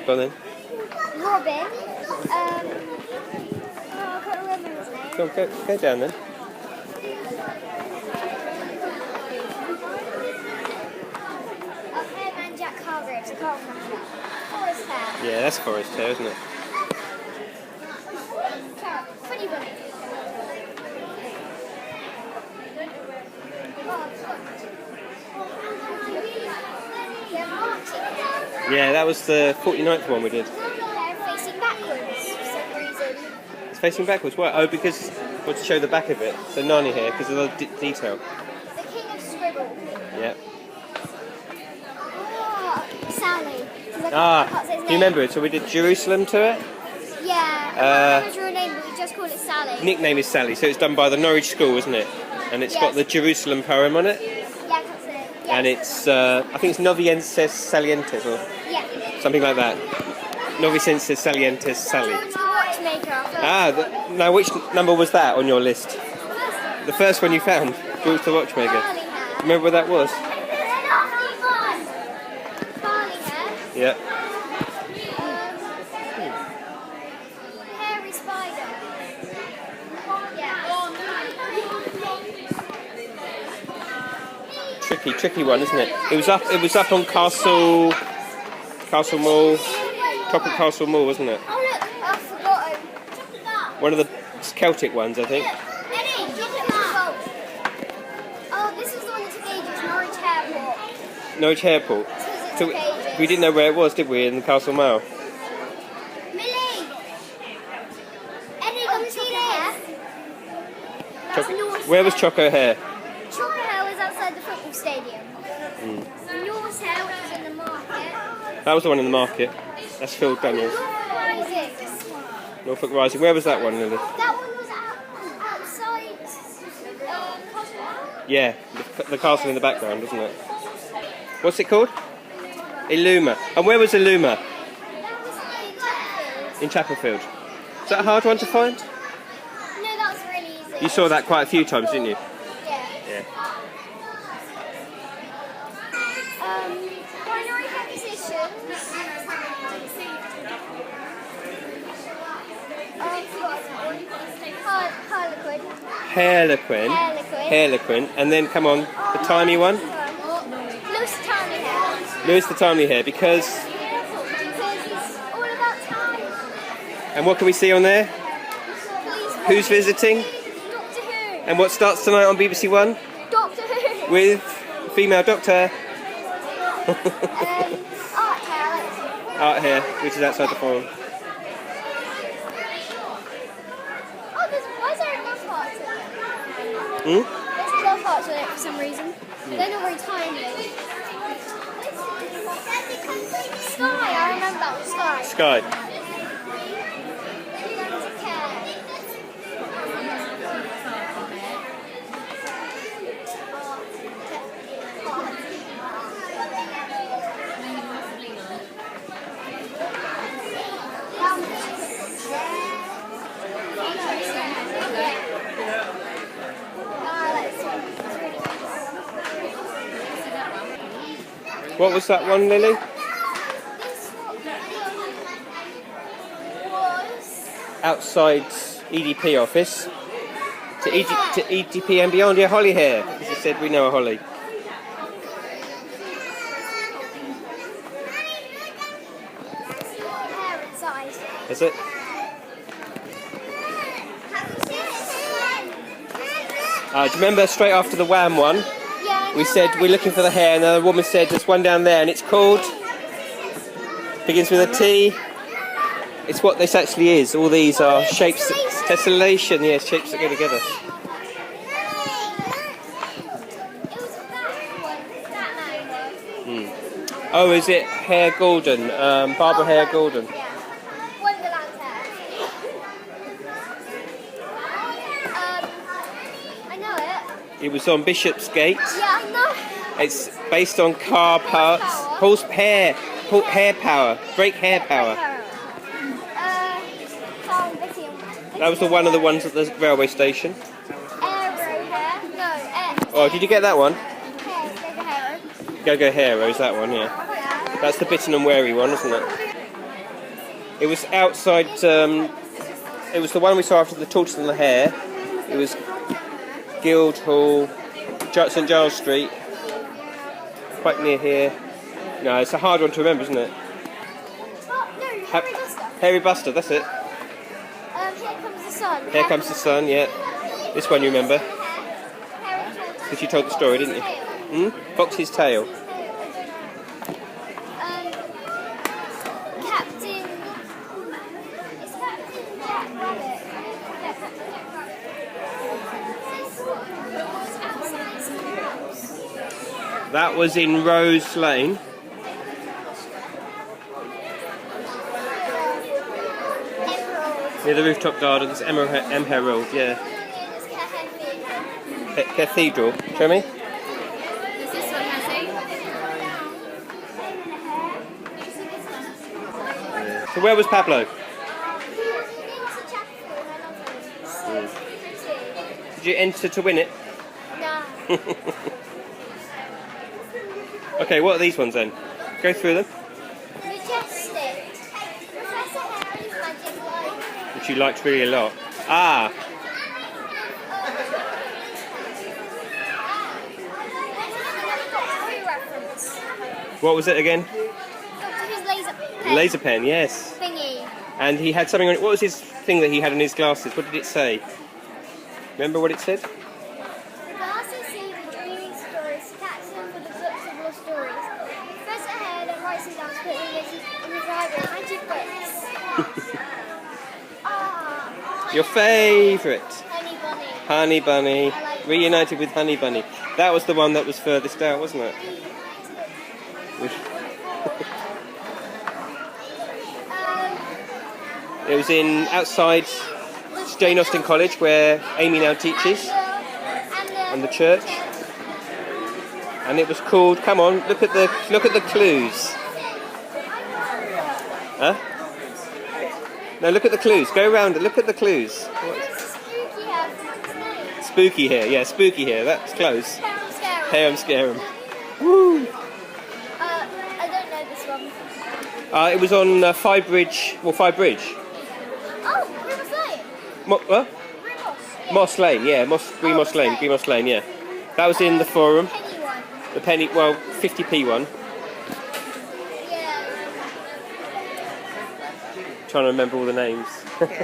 Go on then. Robin. I can't remember his name. Go down then. Hairman Jack Hargreaves. I can't remember. Forest Hair. Yeah, that's Forest Hair, isn't it? Funny Bunny. Yeah, that was the 49th one we did. They're facing backwards for some reason. It's facing backwards. Why? Oh, because I want to show the back of it. So Narnia hair, because of the detail. The King of Scribble. Yeah. Oh, Sally. I can't say his Do you name. remember it? So we did Jerusalem to it. Yeah, I can't remember her name, but we just call it Sally. Nickname is Sally, so it's done by the Norwich school, isn't it? And it's got the Jerusalem poem on it. Yeah, that's it. Yes. And it's, I think it's Novienses Salientes or Yeah. something like that. Novicenses Salientes Sally. The watchmaker. Now which number was that on your list? The first one you found, George the Watchmaker. Barley hair. Remember where that was? Barley hair. Yeah. Hairy spider. Yeah. Tricky one, isn't it? It was up on Castle Mall, top of Castle Mall, wasn't it? Oh look, I've forgotten. One of the Celtic ones, I think. Oh, this is the one that took ages, Norwich Airport. Norwich Airport. So we didn't know where it was, did we, in the Castle Mall? Millie! Eddie, come see this. That's Norse Where was Hair. Choco Hair? Choco Hair was outside the football stadium. Norse Hair was in the market. That was the one in the market. That's Phil Daniels. Rising. Norfolk Rising. Where was that one, Lily? That one was outside Castle Mall. Yeah, the castle in the background, wasn't it? What's it called? Illuma. And where was Illuma? That was In Chapelfield. Is that a hard one to find? No, that was really easy. You saw that quite a few times, didn't you? Yeah. Yeah. Binary prepositions. Harlequin. Harlequin. And then, come on, the tiny one. Lewis Tiny Hair. Lewis the Tiny Hair, because... Because it's all about time. And what can we see on there? Who's visiting? Doctor Who. And what starts tonight on BBC One? Doctor Who. With female doctor. Art Hair. Art Hair, which is outside the forum. Oh, why is there enough hearts in it? There's enough hearts in it for some reason. They're not very tiny. Sky, I remember that was Sky. Sky. What was that one, Lily? Outside EDP office. To EDP and beyond. Yeah, Holly Hair. As I said, we know a Holly. Hair inside. Is it? Do you remember straight after the Wham one? Yeah, We said we're looking for the hair, and the woman said there's one down there, and it's called. Begins with a T. It's what this actually is. All these are shapes. Tessellation, yes, shapes that go together. Oh, is it Hair Gordon? Barbara Hare Gordon. Yeah. Wonderland Hair. I know it. It was on Bishopsgate. Yeah, I know. It's based on car parts, hair power, brake hair power. That was one of the ones at the railway station. Aero Hair. No, Oh, did you get that one? Hair. GoGoHares, that one, yeah. Yeah. That's the bitten and wary one, isn't it? It was outside. It was the one we saw after the Tortoise and the Hare. It was Guildhall, St Giles Street, quite near here. No, it's a hard one to remember, isn't it? Oh, no, Harry Buster. Harry Buster, that's it. Here Comes the Sun. Here Comes the Sun, yeah. This one you remember. Because you told the story, didn't you? Fox's Tail. Captain... It's Captain Jack Rabbit. That was in Rose Lane. Near the rooftop gardens, Emerald, yeah. Cathedral. Show me. Is this one, Hassie? So where was Pablo? Did you enter to win it? No. Okay, what are these ones then? Go through them. Majestic. Professor Harry's Magic Light. Which you liked really a lot. Ah! What was it again? His Laser pen, yes. Thingy. And he had something on it. What was his thing that he had in his glasses? What did it say? Remember what it said? The glasses see the dreaming stories, catch them for the books of lost stories. Professor Hare then writes them down to put them in his library. Magic books. Your favourite. Honey Bunny. Honey Bunny. I like Reunited with Honey Bunny. That was the one that was furthest out, wasn't it? It was in outside Jane Austen College, where Amy now teaches, and the church. And it was called. Come on, look at the clues. Huh? No, look at the clues. Go around and look at the clues. Spooky Hair. Yeah, Spooky Hair. That's close. Hair 'em, scare 'em. Woo! I don't know this one. It was on Five Bridge. Well, Five Bridge. Oh, River Slate. What? Moss Lane, yeah. Green Moss Lane, yeah. That was in the Forum. Penny one. The penny, well, 50p one. Yeah. Trying to remember all the names. What is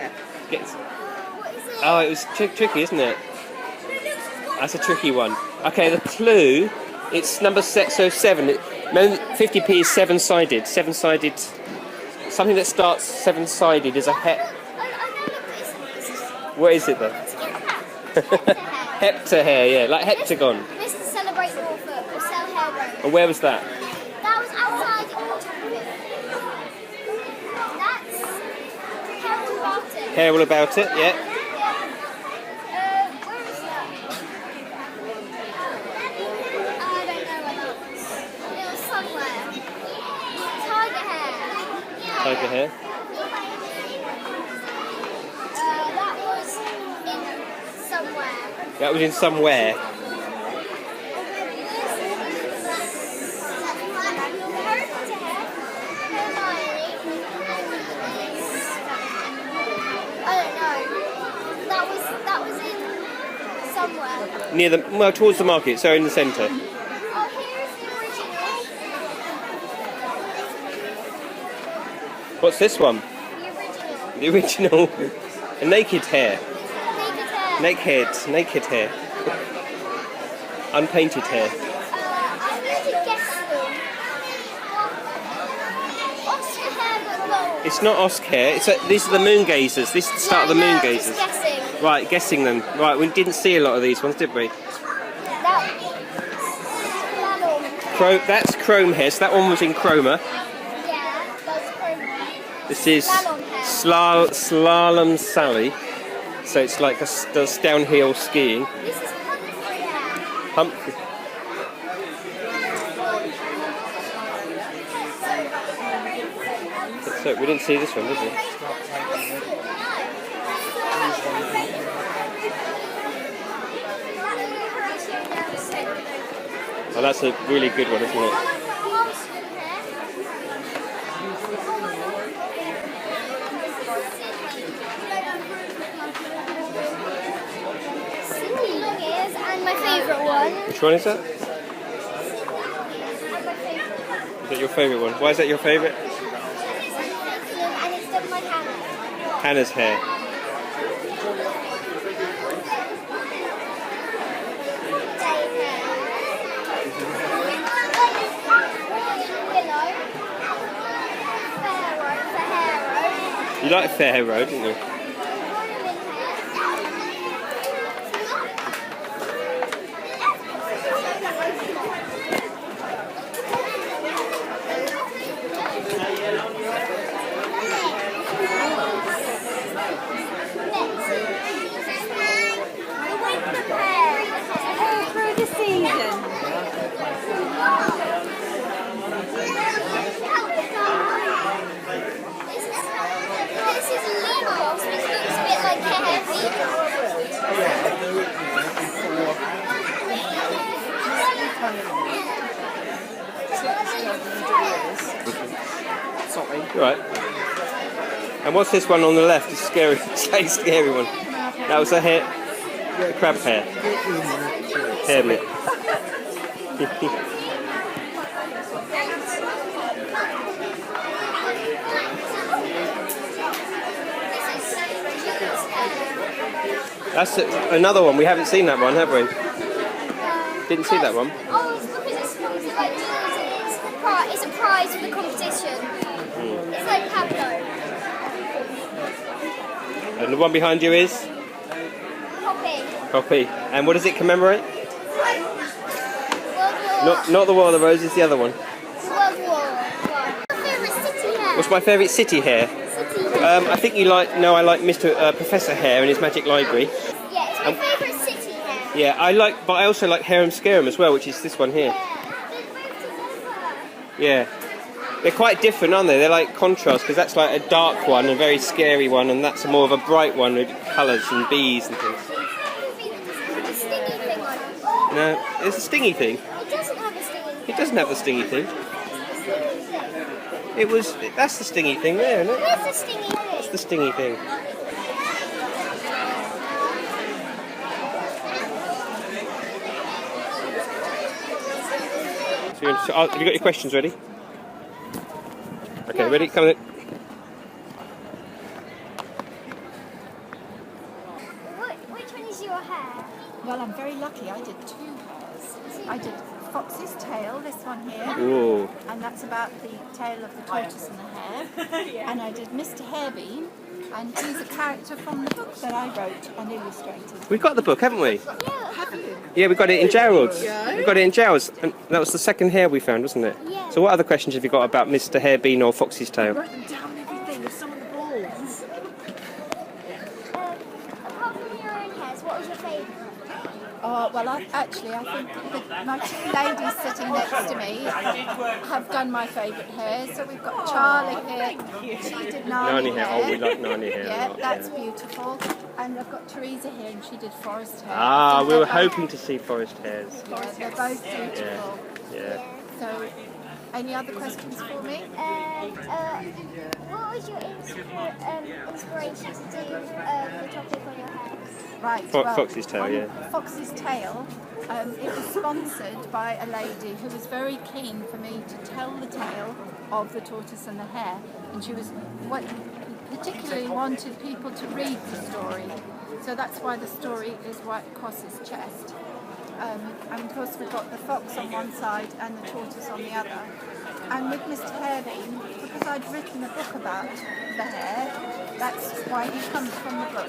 it? Oh, it was tricky, isn't it? That's a tricky one. Okay, the clue, it's number so 7. 50p is seven-sided. Seven-sided. Something that starts seven-sided is a What is it then? Heptahair, yeah, like heptagon. This is Celebrate Norfolk or Sell Hair Road. And where was that? That was outside Autumn. That's Hair All About It. Hair All About It, yeah. Where is that? I don't know where that was. It was somewhere. Tiger Hair. Tiger Hair. That was in somewhere. That was in somewhere. That was in somewhere. Near the, well, towards the market, so in the centre. Oh, here's the original. What's this one? The original. The original. A naked hair. Naked hair. Unpainted hair. I'm going to guess them. Oscar hair but gold. It's not Oscar hair. These are the moon gazers. This is the start of the moon Just gazers. guessing. Right, guessing them. Right, we didn't see a lot of these ones, did we? That's chrome hair. So that one was in chroma. Yeah, that's chroma. This is Slalom Sally. So it's like does downhill skiing. This is Humphrey hair. Humphrey. So we didn't see this one, did we? Oh, that's a really good one, isn't it? is, and my favourite one. Which one is that? And my favourite. Is that your favourite one? Why is that your favourite? And it's done by Hannah. Hannah's hair. You like Fair Road, didn't you? Through the season. This is a lip gloss, which looks a bit like Hare Sorry. Right. And what's this one on the left? It's scary. It's a scary one. That was a hair. A crab hair. Hair lip. That's another one. We haven't seen that one, have we? Didn't see that one. Oh, it's because it's sponsored by Jules and it's a prize for the competition. It's like Pablo. And the one behind you is? Poppy. Poppy. And what does it commemorate? World War. Not the War of the Roses, the other one. World War. What's your favourite city hair? What's my favourite city hair? City hair. I think you like. No, I like Mr. Professor Hare in his Magic Library. Yeah, it's my favourite city hair. Yeah, but I also like Harum Scarum as well, which is this one here. Yeah, they're both together. Yeah, they're quite different, aren't they? They're like contrast, because that's like a dark one, a very scary one, and that's more of a bright one with colours and bees and things. The stingy thing on it. No, it's a stingy thing. It doesn't have a stingy thing. It doesn't have the stingy thing. It's the stingy thing. That's the stingy thing there, isn't it? Where's the stingy thing? That's the stingy thing. So have you got your questions ready? Okay, ready? Come in. Which one is your hair? Well, I'm very lucky. I did 2 hairs. I did Fox's tail, this one here, Ooh. and that's about the tail of the tortoise and the hare. And I did Mr. Harebean, and he's a character from the book that I wrote and illustrated. We've got the book, haven't we? Yeah. Have you? Yeah, we got it in Gerald's. We got it in Gerald's. And that was the second hair we found, wasn't it? Yeah. So what other questions have you got about Mr. Harebean or Fox's tail? Wrote them down everything with some of the balls. Apart from your own hairs, what was your favourite? Well, I think that my 2 ladies sitting next to me have done my favourite hair. So we've got Charli here. She did Nani hair. Oh, we like Nani hair. Yeah, that's beautiful. And I've got Teresa here, and she did forest hair. Ah, we were hoping to see forest hairs. Yeah, they're both beautiful. Yeah. So, any other questions for me? What was your inspiration to do the topic on your hair? Right. Fox's tail, on yeah. Fox's tail. It was sponsored by a lady who was very keen for me to tell the tale of the tortoise and the hare, and she was particularly wanted people to read the story. So that's why the story is right across his chest. And of course we've got the fox on one side and the tortoise on the other. And with Mr. Harebean, because I'd written a book about the hare, that's why he comes from the book.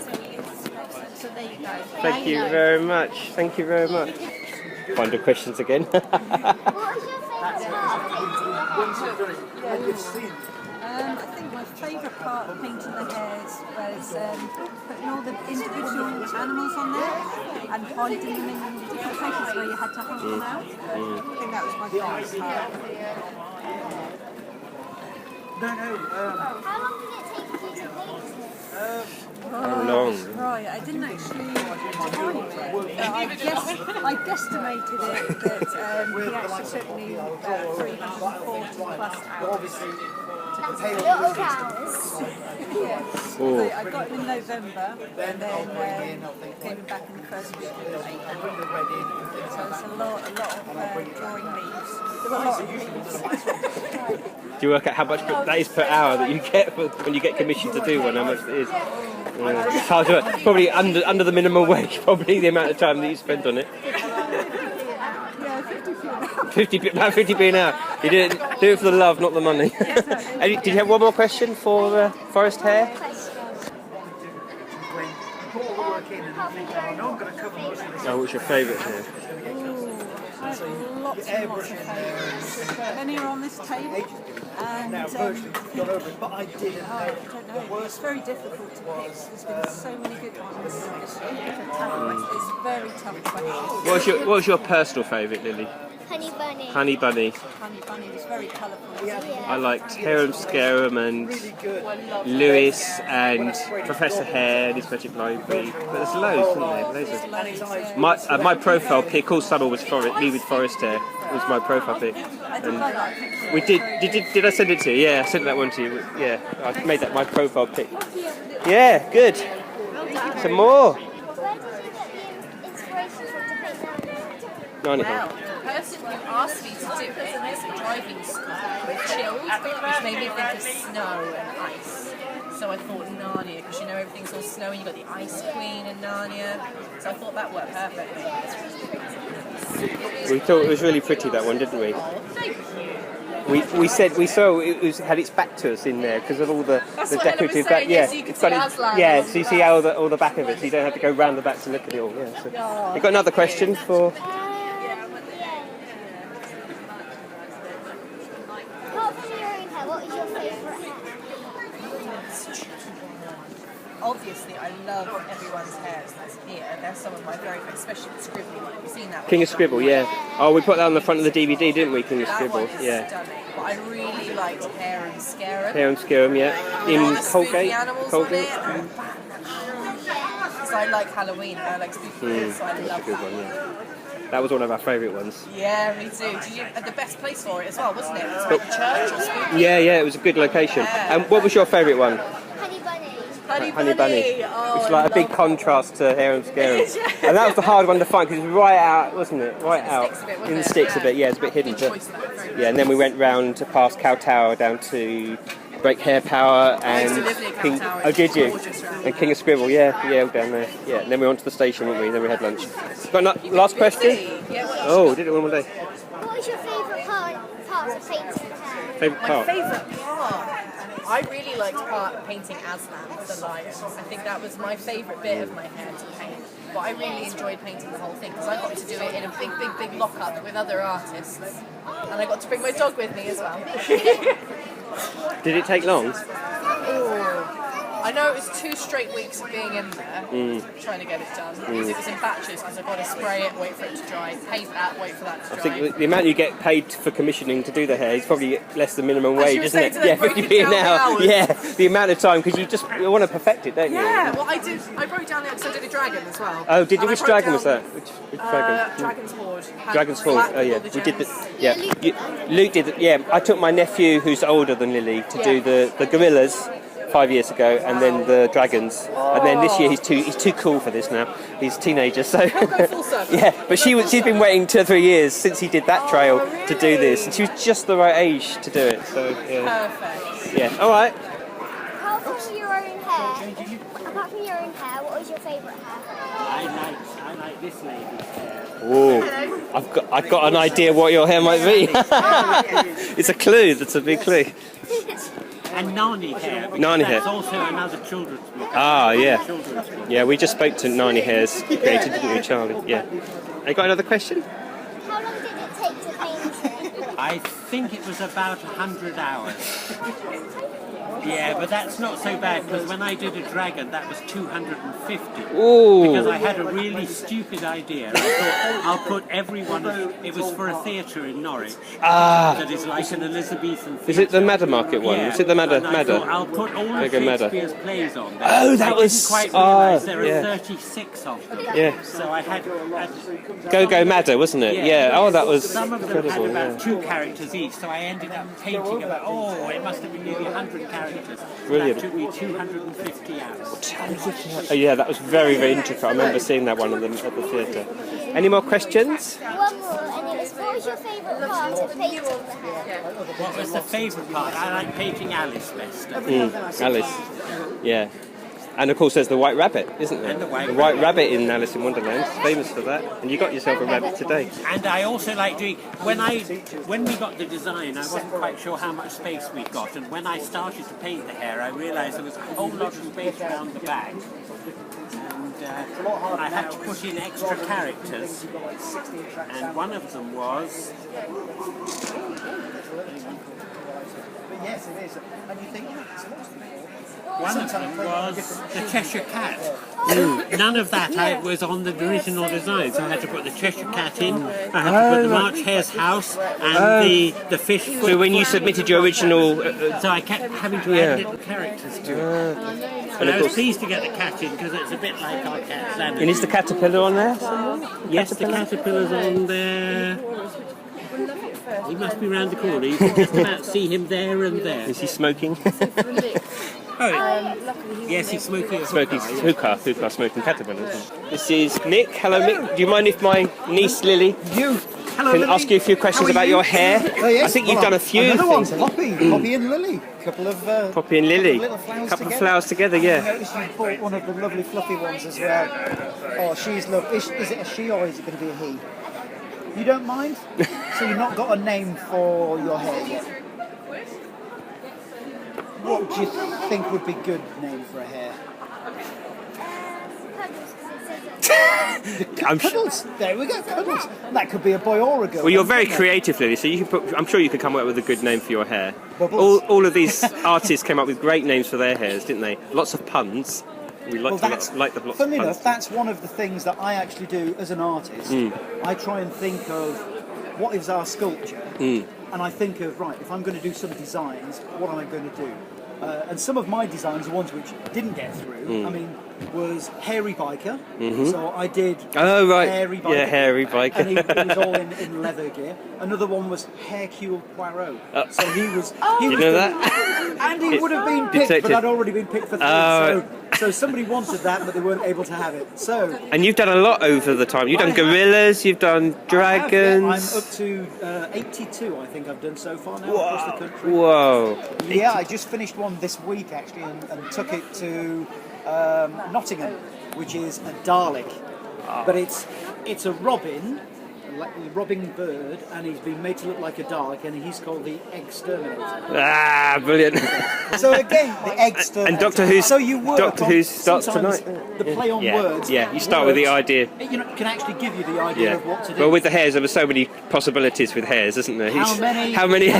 So there you go. Thank you very much. Thank you very much. Find your questions again. What was your favourite part of painting the hair? I think my favourite part of painting the hairs was putting all the individual animals on there and hiding them in different places where you had to hold them out. I think that was my favourite part. How long did it take you to paint it? How long? Right, I didn't actually time it. I guesstimated it that he actually took me about 340 plus hours to That's a lot of hours. So Oh. I got him in November, and then gave him back in the first week of April. So it's a lot of drawing leaves. There were a lot of leaves. Do you work out how much that is per hour that you get when you get commissioned to do one? How much it is? It's hard to work. Probably under the minimum wage. Probably the amount of time that you spend on it. Yeah, 50p an hour. About 50p an hour. You do it for the love, not the money. Did you have one more question for Forest Hare? Oh, what's your favourite hare? I have lots and lots of favourites. Many are on this table, and I don't know. It's very difficult to pick. There's been so many good ones. It's very tough question. What was your personal favourite, Lily? Honey bunny. Honey Bunny. Honey Bunny was very colourful. I liked Harum Scarum and Lewis and Professor Hare and his Magic Library. But there's loads, isn't there? Loads of... My profile pick all summer was me with Forest Hare. It was my profile pick. And we did I send it to you? Yeah, I sent that one to you. Yeah, I made that my profile pick. Yeah, good. Some more. Where did you get the inspiration from to paint that? Nine Well, the person who asked me to do it is a driving school with chills, which made me think of snow and ice. So I thought Narnia, because you know everything's all snowy, you've got the Ice Queen and Narnia. So I thought that worked perfectly. We thought it was really pretty, that one, didn't we? Thank you. We saw it had its back to us in there because of all the That's what decorative Ella was saying, back. so you could it's see got Aslan yeah, along so the you see back. all the back of it, so you don't have to go round the back to look at it all. Yeah. So. You got another question for? Yeah. Apart from your own hair, what is your favourite hair? Obviously, I love everyone's hairs that's here. They're some of my very favourite, especially the scribbly one. Have you seen that one? King of Scribble, yeah. Oh, we put that on the front of the DVD, didn't we? King of That Scribble, one is yeah. stunning. But I really liked Hare Scarum. Harum Scarum, yeah. All In the spooky Colgate. animals Colgate. on it. Because I like Halloween, I like spooky things, so I That's a love good that. one, yeah. That was one of our favourite ones. Yeah, me too. Had the best place for it as well, wasn't it? It was like the church or spooky. Yeah, it was a good location. And what was your favourite one? Honey bunny. Honey Bunny. Oh, It's like a big contrast to Harum Scarum. And that was the hard one to find because it was right out, wasn't it? Right out. sticks a bit, wasn't In the it? sticks a bit, yeah, it's a bit hidden. Good But, choice, though. Very yeah, and then we went round to past Cow Tower down to Break Hair Power I used and to live near Cow King. Tower. Oh, did you? Gorgeous round And King of Scribble, yeah, all down there. Yeah, and then we went to the station, weren't we? Then we had lunch. Got last question? Yeah, what Oh, did it one more day. What is your favourite part of painting hair? Favourite My part? favourite part. I really liked painting Aslan, the lion. I think that was my favourite bit of my hair to paint. But I really enjoyed painting the whole thing because I got to do it in a big lock-up with other artists. And I got to bring my dog with me as well. Did it take long? I know it was 2 straight weeks of being in there trying to get it done. Because it was in batches because I've got to spray it, wait for it to dry, paint that, wait for that to I dry. think the amount you get paid for commissioning to do the hair is probably less than minimum As wage, you were isn't it? saying today, Yeah, break it 50p an down the hour. hours. Yeah, the amount of time because you want to perfect it, don't you? Yeah, well I broke down the because I did a dragon as well. Oh, did you? And I Which broke dragon was down, that? Which dragon? Dragon's Horde. Had Dragon's Horde. black Oh with yeah, all the we did the. gems. Yeah, Luke did. Yeah, I took my nephew who's older than Lily to do the gorillas 5 years ago, and then the dragons, and then this year he's too cool for this now. He's a teenager, so Go full circle. yeah. But she's been waiting 2 or 3 years since he did that trail to do this, and she was just the right age to do it. So yeah, Perfect. yeah. All right. Apart from your own hair, what is your favourite hair? I like this lady's hair. Whoa. I've got an idea what your hair might be. It's a clue. That's a big clue. And Nani hair. because Nani that's hair. also another children's book. Ah, yeah. Children's book. Yeah, we just spoke to Nani Hare's creator, didn't we, Charlie? Yeah. You got another question? How long did it take to paint it? I think it was about 100 hours. Yeah, but that's not so bad because when I did a dragon, that was 250. Ooh. Because I had a really stupid idea. I thought I'll put every one of it was for a theatre in Norwich that is like an Elizabethan theatre. Is it the Madder Market one? Yeah. Is it the Madder? And I thought I'll put all of Shakespeare's plays on there. Oh, that was... I didn't quite realise there yeah. are 36 of them. Yeah. So I had Go Madder, wasn't it? Yeah. Oh, that was some of them incredible. had about Yeah. 2 characters each, so I ended up painting about, it must have been nearly 100 characters. Brilliant. That took me 250 hours. Oh, yeah, that was very, very intricate. I remember seeing that one at the theatre. Any more questions? One more, and it was, what was your favourite part of painting the hair? What was the favourite part? I like painting Alice best. Alice. Yeah. And of course there's the White Rabbit, isn't there? And the White Rabbit in Alice in Wonderland. It's famous for that. And you got yourself a rabbit today. And I also like doing, when we got the design, I wasn't quite sure how much space we'd got. And when I started to paint the hair, I realised there was a whole lot of space around the back. And I had to put in extra characters. And one of them was... Yes, it is. And you think, One of them was the Cheshire Cat. None of that was on the original design, so I had to put the Cheshire Cat in. I had to put the March Hare's house and the fish. So when you submitted your original... so I kept having to add little characters to it. And I was pleased to get the cat in because it's a bit like our cat Xander. And is the caterpillar on there? Yes, the caterpillar's on there. He must be round the corner. You can just about see him there and there. Is he smoking? Yes, he's smoking. Smoking hookah smoking caterpillar. This is Mick. Hello, Mick. Do you mind if my niece Lily can ask you a few questions about your hair? Oh, yes. I think you've done a few things. Poppy and Lily. Couple of Poppy and Lily. couple of flowers together, yeah. I noticed you bought one of the lovely fluffy ones as well. Oh, she's lovely. Is it a she or is it going to be a he? You don't mind? So you've not got a name for your hair yet? What do you think would be a good name for a hair? Cuddles. There we go, Cuddles. That could be a boy or a girl. Well, you're very creative, Lily, so you can I'm sure you could come up with a good name for your hair. Bubbles. All of these artists came up with great names for their hairs, didn't they? Lots of puns. We like the lots of puns. Funny enough, that's one of the things that I actually do as an artist. I try and think of what is our sculpture, and I think of, right, if I'm going to do some designs, what am I going to do? And some of my designs, the ones which didn't get through, I mean, was Hairy Biker. So I did Hairy Biker. Yeah, Hairy Biker. And he was all in leather gear. Another one was Hercule Poirot. So he was... you know that? And he would have been picked, Detective. but I'd already been picked for 3. So somebody wanted that, but they weren't able to have it. So... And you've done a lot over the time. You've done gorillas, you've done dragons. I'm up to 82, I think I've done so far now across the country. Whoa. Yeah, I just finished one this week actually and took it to Nottingham, which is a Dalek. But it's a robin, like a robin bird, and he's been made to look like a Dalek, and he's called the Exterminator. Ah, brilliant. So again, the Exterminator. And Doctor Who's so you work Doctor on, Who starts sometimes tonight. The play on words. Yeah, you start with the idea. You know, can actually give you the idea of what to do. Well, with the hairs, there were so many possibilities with hairs, isn't there? How many? How many?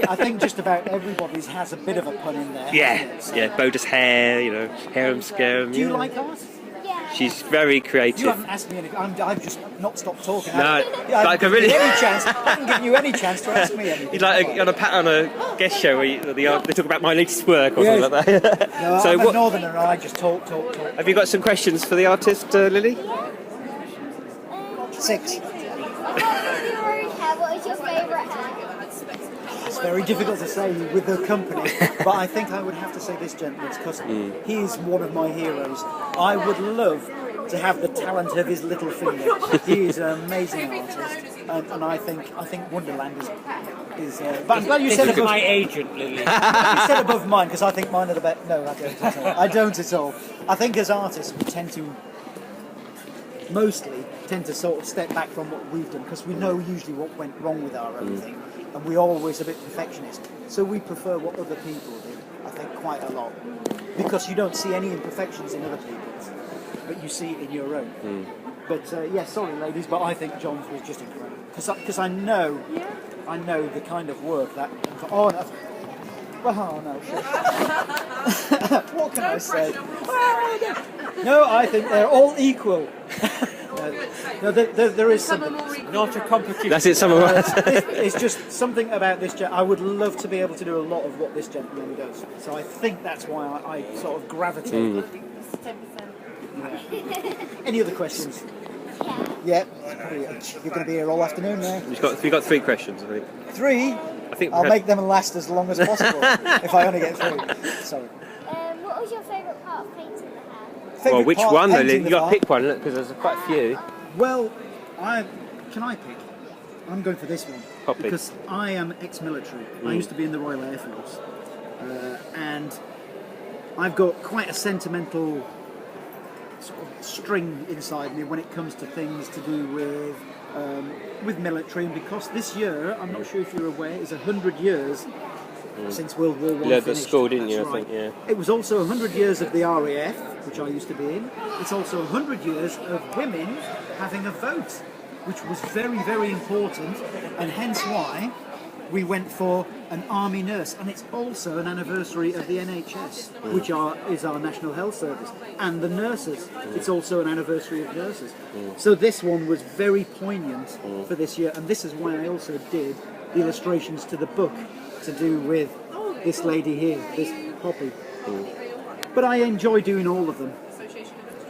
I think just about everybody's has a bit of a pun in there. Yeah, Boda's hair, harem scarum. Do you like art? Yeah. She's very creative. You haven't asked me anything. I've just not stopped talking. No, I like haven't a really. given you any chance. I haven't given you any chance to ask me anything. You'd like on a guest show where they talk about my latest work or something like that. No, So I'm a what? northerner and I just talk. Have you got some questions for the artist, Lily? What6. is your favourite hair? It's very difficult to say with the company, but I think I would have to say this gentleman's cousin. He is one of my heroes. I would love to have the talent of his little finger. He is an amazing artist, and I think Wonderland is. But I'm glad you said above my agent, Lily. you said above mine because I think mine are the best. No, I don't at all. I don't at all. I think as artists we mostly tend to sort of step back from what we've done because we know usually what went wrong with our own thing, and we're always a bit perfectionist. So we prefer what other people do, I think, quite a lot, because you don't see any imperfections in other people's, but you see it in your own. But sorry ladies, but I think John's was just incredible because I know the kind of work that. Oh, Well, no, sure. What can I say? No, I think they're all equal. No, there is something. Not a competition. That's it, someone. It's just something about this I would love to be able to do a lot of what this gentleman does. So I think that's why I sort of gravitate. 10%. Any other questions? Yeah. You're going to be here all afternoon now. We've got 3 questions, I think. 3? I think I'll make them last as long as possible if I only get 3. Sorry. What was your favourite part of painting the hair? Well, which one though? Painting You got the to pick one, look, because there's quite a few. Well, can I pick? I'm going for this one. Poppy. Because I am ex-military. I used to be in the Royal Air Force. And I've got quite a sentimental sort of string inside me when it comes to things to do with military. And because this year, I'm not sure if you're aware, is 100 years since World War I You led the finished. school, didn't you? That's I think, right. yeah. It was also 100 years of the RAF, which I used to be in. It's also 100 years of women having a vote, which was very, very important, and hence why we went for an army nurse. And it's also an anniversary of the NHS, which is our National Health Service, and the nurses. It's also an anniversary of nurses. So this one was very poignant for this year, and this is why I also did the illustrations to the book to do with this lady here, this Poppy. But I enjoy doing all of them.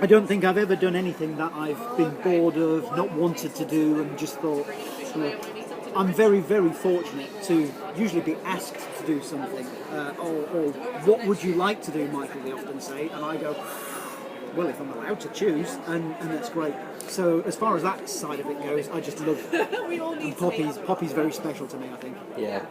I don't think I've ever done anything that I've been bored of, not wanted to do, and just thought, I'm very, very fortunate to usually be asked to do something, or what would you like to do, Michael, they often say, and I go, well, if I'm allowed to choose, and that's great. So as far as that side of it goes, I just love and Poppy's very special to me, I think. Yeah.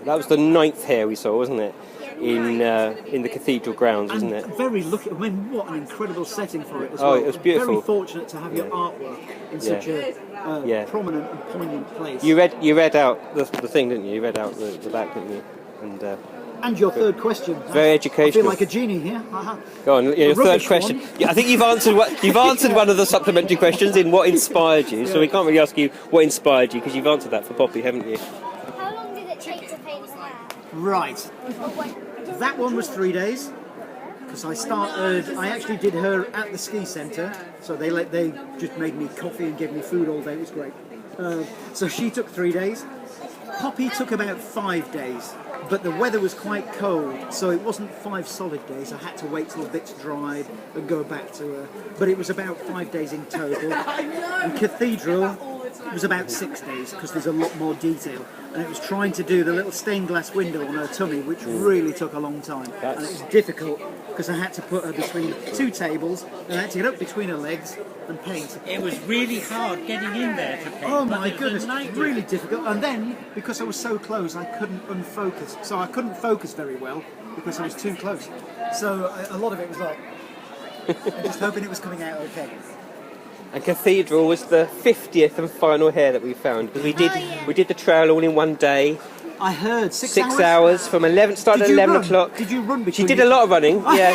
That was the 9th hare we saw, wasn't it? In the cathedral grounds, wasn't it? Very lucky. I mean, what an incredible setting for it as Oh, well. it was beautiful. Very fortunate to have your artwork in such a prominent and poignant place. You read out the thing, didn't you? You read out the back, didn't you? And your third question. Very I educational. feel like a genie here. Go on, your third rubbish question. one. Yeah, I think you've answered one of the supplementary questions in what inspired you. So we can't really ask you what inspired you because you've answered that for Poppy, haven't you? How long did it take to paint the hair? Right. That one was 3 days. Because I actually did her at the ski centre. So they just made me coffee and gave me food all day. It was great. So she took 3 days. Poppy took about 5 days. But the weather was quite cold, so it wasn't 5 solid days. I had to wait till bits dried and go back to her. But it was about 5 days in total. And Cathedral was about 6 days because there's a lot more detail. And it was trying to do the little stained glass window on her tummy, which really took a long time. And it was difficult because I had to put her between 2 tables and I had to get up between her legs and paint. It was really hard getting in there to paint. Oh my goodness, really difficult. And then, because I was so close, I couldn't unfocus. So I couldn't focus very well because I was too close. So a lot of it was like, I'm just hoping it was coming out okay. And Cathedral was the 50th and final hare that we found. Because we did the trail all in one day. I heard 6 hours from 11, started at 11 o'clock. Did you run between She did a lot of running, yeah.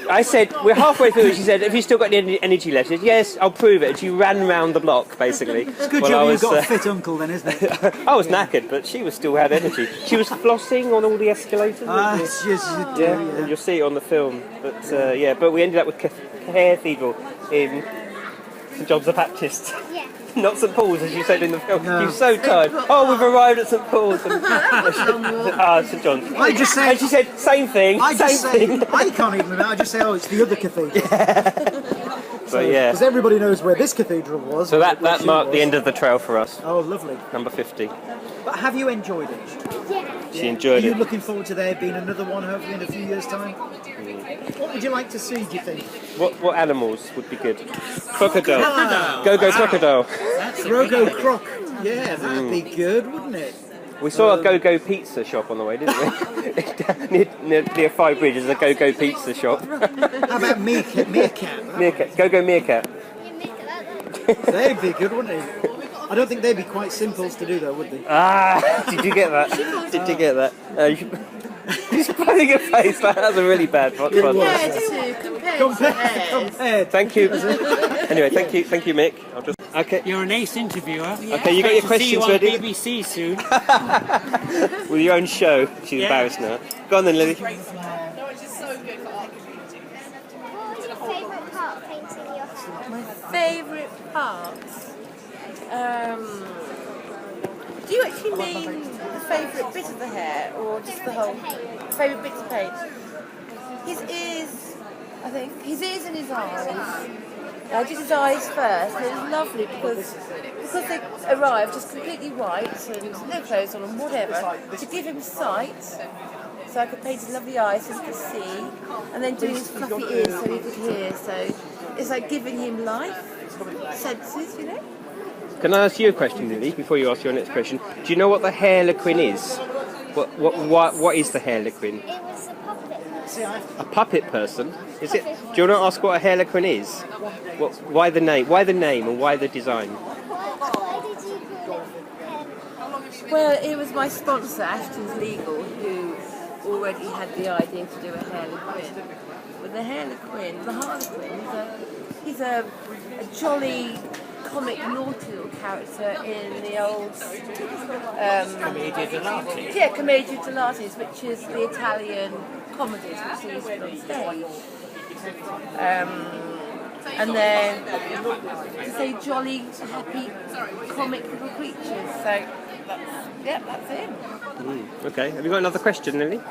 I said, we're halfway through, she said, have you still got any energy left? She said, yes, I'll prove it. And she ran round the block, basically. It's a good job you've got a fit uncle then, isn't it? I was knackered, but she still had energy. She was flossing on all the escalators. Yes, you do, And you'll see it on the film. But but we ended up with Hare Cathedral in St John's the Baptist. Yeah. Not St Paul's, as you said in the film. No. You were so tired. Oh, we've arrived at St Paul's. St John's. I just say, And she said, same thing. I same just say, thing. I can't even remember. I just say, oh, it's the other cathedral. But yeah. Because everybody knows where this cathedral was. So that where she marked the was. end of the trail for us. Oh, lovely. Number 50. But have you enjoyed it? Yeah. She enjoyed Are you it. looking forward to there being another one, hopefully in a few years' time? What would you like to see, do you think? What animals would be good? Crocodile. Go crocodile. Rogo Croc. Yeah, that'd be good, wouldn't it? We saw a Go pizza shop on the way, didn't we? near Five Bridges, a Go pizza shop. How about Meerkat? Meerkat. Go Meerkat. You make it like that. They'd be good, wouldn't they? I don't think they'd be quite simples to do though, would they? Did you get that? Did you get that? You're putting a face like that's a really bad one. Compared to hares. Compared. Thank you. Anyway, thank you, Mick. Okay. You're an ace interviewer. Okay, you got your Expect to see you questions on ready? BBC soon. With your own show. She's embarrassed now. Go on then, Lily. Norwich is so good for art communities. What was your favourite part of painting your hair? My favourite part. Do you actually mean the favourite bit of the hair, or just the whole favourite bit to paint? His ears, I think. His ears and his eyes. I did his eyes first, and it was lovely because they arrived just completely white and no clothes on and whatever, to give him sight. So I could paint his lovely eyes so he could see, and then doing his fluffy ears so he could hear. So it's like giving him life, senses, you know. Can I ask you a question, Lily, before you ask your next question? Do you know what the Harlequin is? What is the Harlequin? It was a puppet person. A puppet person? Is it? Do you want to ask what a Harlequin is? Why the name? Why the name and why the design? Why did you call it? Well, it was my sponsor, Ashton's Legal, who already had the idea to do a Harlequin. But the Harlequin, he's a jolly, comic, naughty little character in the old Commedia dell'arte. Yeah, Commedia dell'arte, which is the Italian comedies which they used to put on stage. And then to say jolly, happy, comic little creatures. So that's him. Okay. Have you got another question, Lily? Yeah.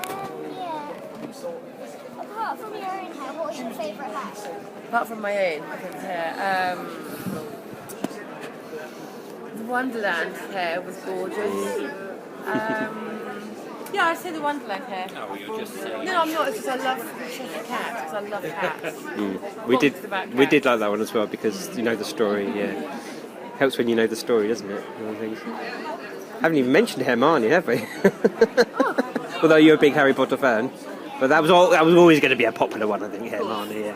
Apart from your own hair, what was your favourite hat? Apart from my own, I think hair. The Wonderland hair was gorgeous. Yeah, I'd say the Wonderland hair. Oh, you're just saying. No, I'm not. It's because I love Cheshire Cat. Because I love cats. We did like that one as well because you know the story. Yeah, helps when you know the story, doesn't it? Haven't even mentioned Hermione, have we? Although you're a big Harry Potter fan, but that was always going to be a popular one, I think. Hermione. Yeah.